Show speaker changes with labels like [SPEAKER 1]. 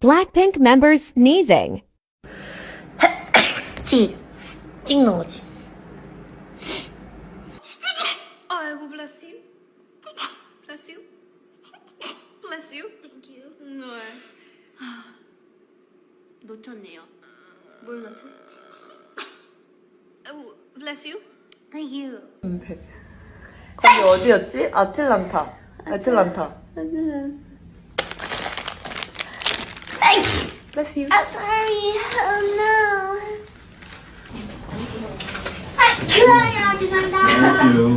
[SPEAKER 1] Blackpink members sneezing.
[SPEAKER 2] 찍는 거지.
[SPEAKER 3] 아이고, bless you. Bless you. Bless you.
[SPEAKER 2] Thank you.
[SPEAKER 3] 네. 놓쳤네요. 뭘 놓쳤지? Bless you.
[SPEAKER 2] Thank you.
[SPEAKER 4] 거기 어디였지? 아틀란타. Bless you.
[SPEAKER 2] I'm sorry. Oh no. 아, 죄송합니다.
[SPEAKER 5] Bless you.